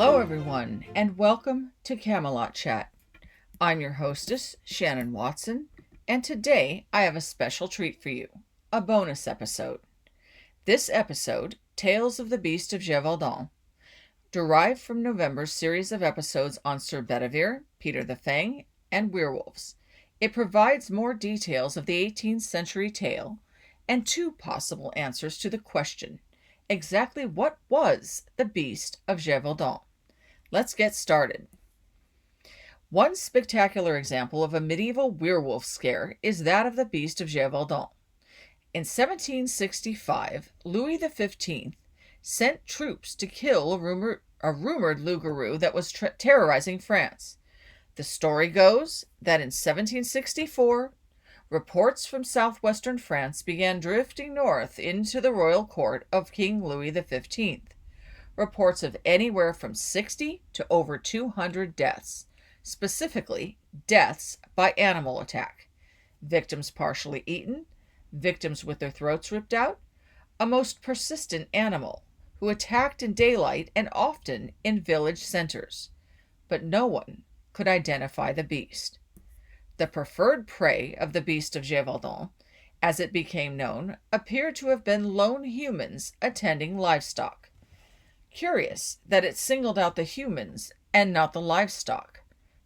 Hello, everyone, and welcome to Camelot Chat. I'm your hostess, Shannon Watson, and today I have a special treat for you, a bonus episode. This episode, Tales of the Beast of Gévaudan, derived from November's series of episodes on Sir Bedivere, Peter the Fang, and werewolves. It provides more details of the 18th century tale and two possible answers to the question, exactly what was the Beast of Gévaudan? Let's get started. One spectacular example of a medieval werewolf scare is that of the Beast of Gévaudan. In 1765, Louis XV sent troops to kill a rumored loup-garou that was terrorizing France. The story goes that in 1764, reports from southwestern France began drifting north into the royal court of King Louis XV. Reports of anywhere from 60 to over 200 deaths, specifically deaths by animal attack, victims partially eaten, victims with their throats ripped out, a most persistent animal who attacked in daylight and often in village centers. But no one could identify the beast. The preferred prey of the Beast of Gévaudan, as it became known, appeared to have been lone humans attending livestock. Curious that it singled out the humans and not the livestock,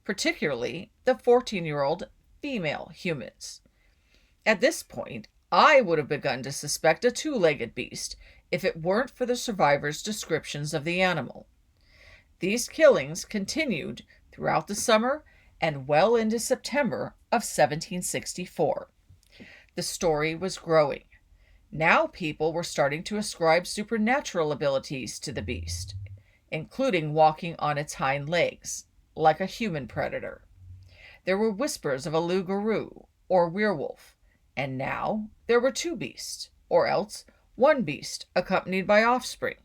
particularly the 14-year-old female humans. At this point, I would have begun to suspect a two-legged beast if it weren't for the survivors' descriptions of the animal. These killings continued throughout the summer and well into September of 1764. The story was growing. Now people were starting to ascribe supernatural abilities to the beast, including walking on its hind legs, like a human predator. There were whispers of a loup-garou, or werewolf, and now there were two beasts, or else one beast accompanied by offspring.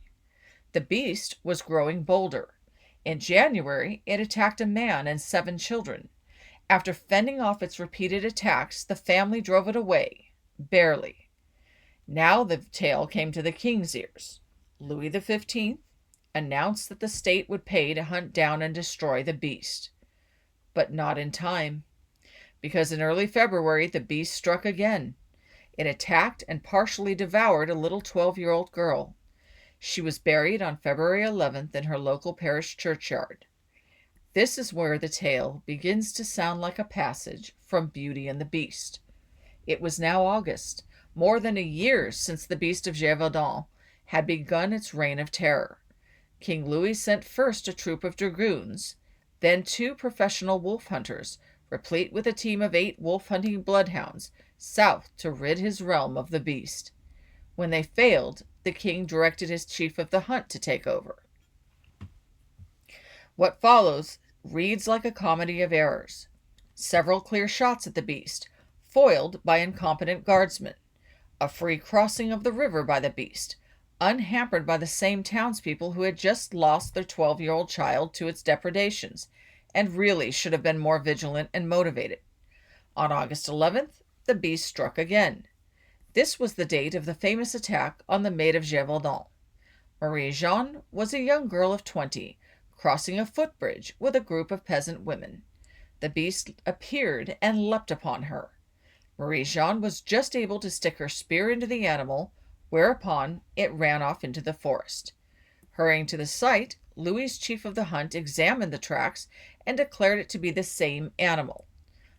The beast was growing bolder. In January, it attacked a man and 7 children. After fending off its repeated attacks, the family drove it away, barely. Now the tale came to the king's ears. Louis XV announced that the state would pay to hunt down and destroy the beast. But not in time, because in early February the beast struck again. It attacked and partially devoured a little 12-year-old girl. She was buried on February 11th in her local parish churchyard. This is where the tale begins to sound like a passage from Beauty and the Beast. It was now August, more than a year since the Beast of Gévaudan had begun its reign of terror. King Louis sent first a troop of dragoons, then 2 professional wolf hunters, replete with a team of 8 wolf-hunting bloodhounds, south to rid his realm of the beast. When they failed, the king directed his chief of the hunt to take over. What follows reads like a comedy of errors. Several clear shots at the beast, foiled by incompetent guardsmen. A free crossing of the river by the beast, unhampered by the same townspeople who had just lost their 12-year-old child to its depredations, and really should have been more vigilant and motivated. On August 11th, the beast struck again. This was the date of the famous attack on the Maid of Gévaudan. Marie-Jeanne was a young girl of 20, crossing a footbridge with a group of peasant women. The beast appeared and leapt upon her. Marie-Jeanne was just able to stick her spear into the animal, whereupon it ran off into the forest. Hurrying to the site, Louis's chief of the hunt examined the tracks and declared it to be the same animal.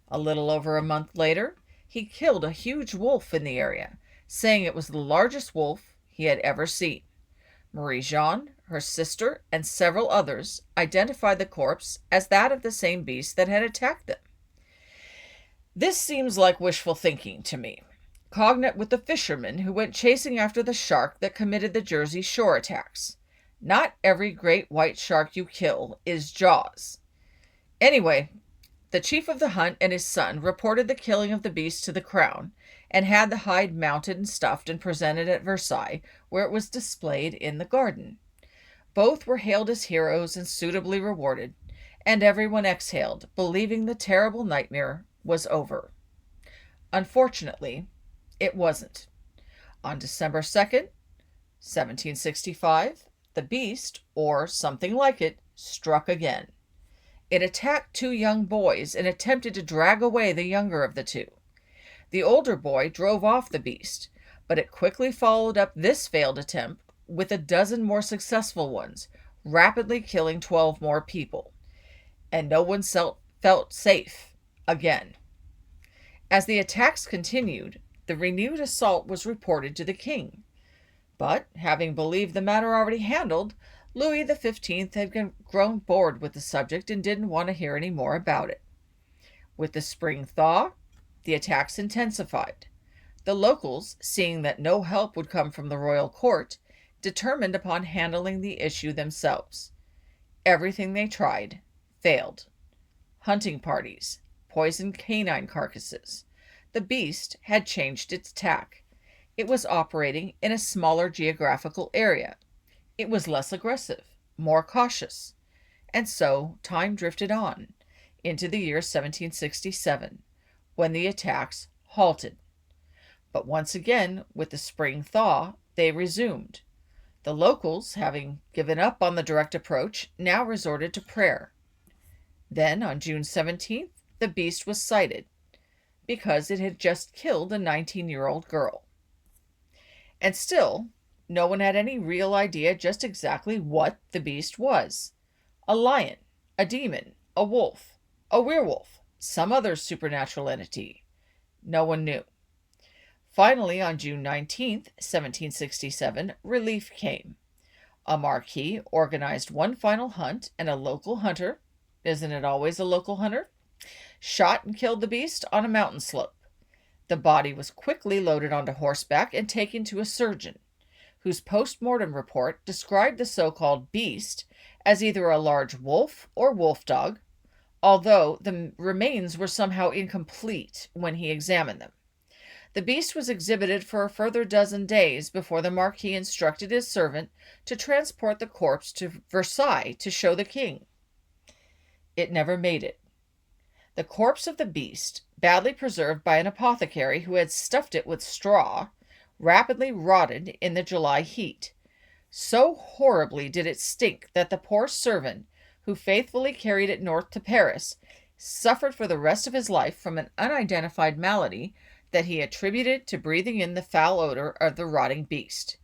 A little over a month later, he killed a huge wolf in the area, saying it was the largest wolf he had ever seen. Marie-Jeanne, her sister, and several others identified the corpse as that of the same beast that had attacked them. This seems like wishful thinking to me, cognate with the fisherman who went chasing after the shark that committed the Jersey Shore attacks. Not every great white shark you kill is Jaws. Anyway, the chief of the hunt and his son reported the killing of the beast to the crown, and had the hide mounted and stuffed and presented at Versailles, where it was displayed in the garden. Both were hailed as heroes and suitably rewarded, and everyone exhaled, believing the terrible nightmare was over. Unfortunately, it wasn't. On December 2nd, 1765, The beast, or something like it, struck again. It attacked two young boys and attempted to drag away the younger of the two. The older boy drove off the beast, but it quickly followed up this failed attempt with a dozen more successful ones, rapidly killing 12 more people. And no one felt safe again. As the attacks continued, the renewed assault was reported to the king. But, having believed the matter already handled, Louis XV had grown bored with the subject and didn't want to hear any more about it. With the spring thaw, the attacks intensified. The locals, seeing that no help would come from the royal court, determined upon handling the issue themselves. Everything they tried failed. Hunting parties, poisoned canine carcasses. The beast had changed its tack. It was operating in a smaller geographical area. It was less aggressive, more cautious. And so time drifted on into the year 1767, when the attacks halted. But once again, with the spring thaw, they resumed. The locals, having given up on the direct approach, now resorted to prayer. Then, on June 17th, the beast was sighted, because it had just killed a 19-year-old girl. And still, no one had any real idea just exactly what the beast was. A lion, a demon, a wolf, a werewolf, some other supernatural entity. No one knew. Finally, on June 19th, 1767, relief came. A marquis organized one final hunt, and a local hunter, isn't it always a local hunter, shot and killed the beast on a mountain slope. The body was quickly loaded onto horseback and taken to a surgeon, whose post-mortem report described the so-called beast as either a large wolf or wolf dog, although the remains were somehow incomplete when he examined them. The beast was exhibited for a further dozen days before the Marquis instructed his servant to transport the corpse to Versailles to show the king. It never made it. The corpse of the beast, badly preserved by an apothecary who had stuffed it with straw, rapidly rotted in the July heat. So horribly did it stink that the poor servant, who faithfully carried it north to Paris, suffered for the rest of his life from an unidentified malady that he attributed to breathing in the foul odor of the rotting beast.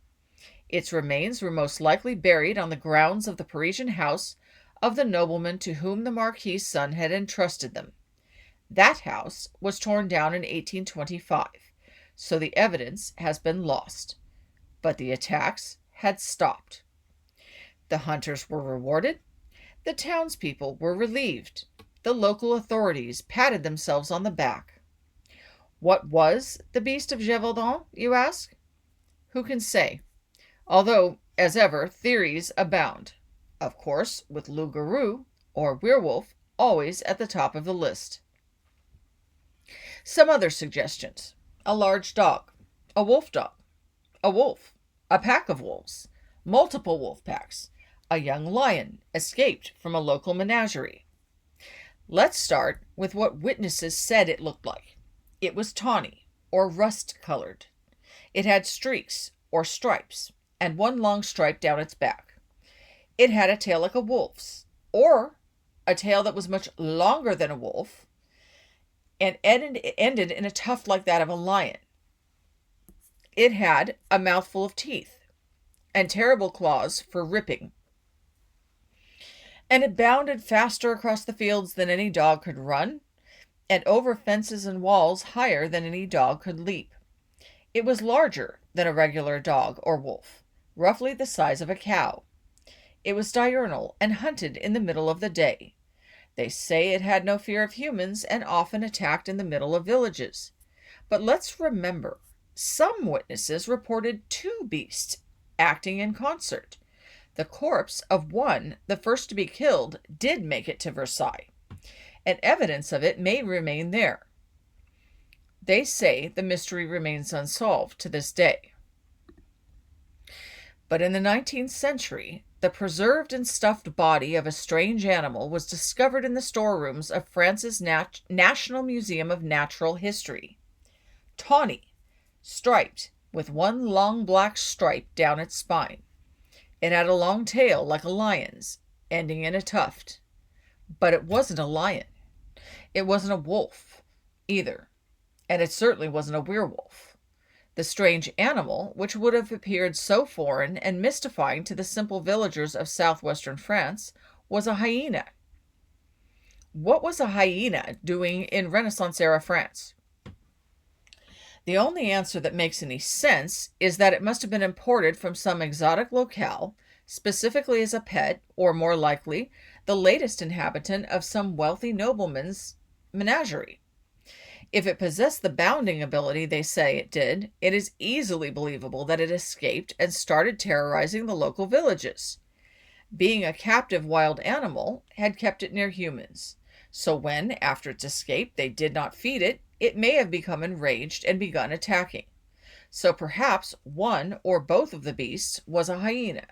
Its remains were most likely buried on the grounds of the Parisian house of the nobleman to whom the Marquis's son had entrusted them. That house was torn down in 1825, so the evidence has been lost. But the attacks had stopped. The hunters were rewarded. The townspeople were relieved. The local authorities patted themselves on the back. What was the Beast of Gévaudan, you ask? Who can say? Although, as ever, theories abound. Of course, with loup-garou, or werewolf, always at the top of the list. Some other suggestions. A large dog, a wolf, a pack of wolves, multiple wolf packs, a young lion escaped from a local menagerie. Let's start with what witnesses said it looked like. It was tawny, or rust-colored. It had streaks, or stripes, and one long stripe down its back. It had a tail like a wolf's, or a tail that was much longer than a wolf, and ended in a tuft like that of a lion. It had a mouthful of teeth, and terrible claws for ripping. And it bounded faster across the fields than any dog could run, and over fences and walls higher than any dog could leap. It was larger than a regular dog or wolf, roughly the size of a cow. It was diurnal and hunted in the middle of the day. They say it had no fear of humans and often attacked in the middle of villages. But let's remember, some witnesses reported two beasts acting in concert. The corpse of one, the first to be killed, did make it to Versailles, and evidence of it may remain there. They say the mystery remains unsolved to this day. But in the 19th century, the preserved and stuffed body of a strange animal was discovered in the storerooms of France's National Museum of Natural History. Tawny, striped, with one long black stripe down its spine. It had a long tail like a lion's, ending in a tuft. But it wasn't a lion. It wasn't a wolf either, and it certainly wasn't a werewolf. The strange animal, which would have appeared so foreign and mystifying to the simple villagers of southwestern France, was a hyena. What was a hyena doing in Renaissance-era France? The only answer that makes any sense is that it must have been imported from some exotic locale, specifically as a pet, or more likely, the latest inhabitant of some wealthy nobleman's menagerie. If it possessed the bounding ability they say it did, it is easily believable that it escaped and started terrorizing the local villages. Being a captive wild animal had kept it near humans, so when, after its escape, they did not feed it, it may have become enraged and begun attacking. So perhaps one or both of the beasts was a hyena.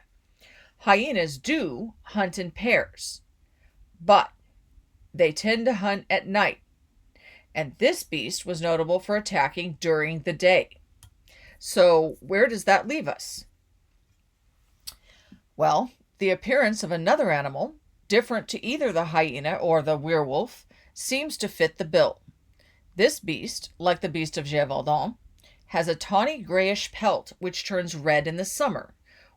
Hyenas do hunt in pairs, but they tend to hunt at night, and this beast was notable for attacking during the day. So where does that leave us? Well, the appearance of another animal, different to either the hyena or the werewolf, seems to fit the bill. This beast, like the Beast of Gévaudan, has a tawny grayish pelt which turns red in the summer,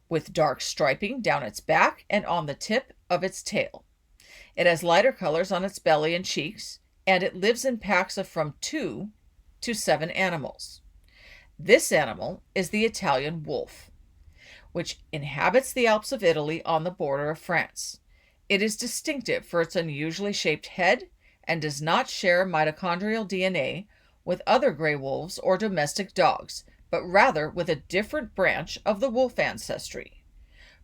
with dark striping down its back and on the tip of its tail. It has lighter colors on its belly and cheeks, and it lives in packs of from 2 to 7 animals. This animal is the Italian wolf, which inhabits the Alps of Italy on the border of France. It is distinctive for its unusually shaped head and does not share mitochondrial DNA with other gray wolves or domestic dogs, but rather with a different branch of the wolf ancestry.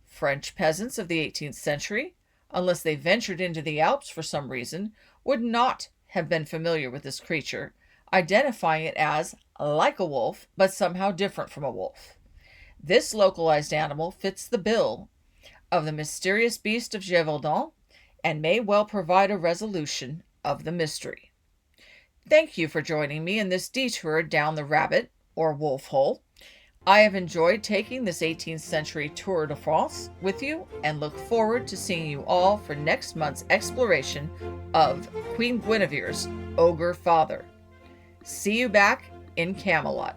French peasants of the 18th century, unless they ventured into the Alps for some reason, would not have been familiar with this creature, identifying it as like a wolf, but somehow different from a wolf. This localized animal fits the bill of the mysterious Beast of Gévaudan and may well provide a resolution of the mystery. Thank you for joining me in this detour down the rabbit or wolf hole. I have enjoyed taking this 18th century tour de France with you and look forward to seeing you all for next month's exploration of Queen Guinevere's Ogre father. See you back in Camelot.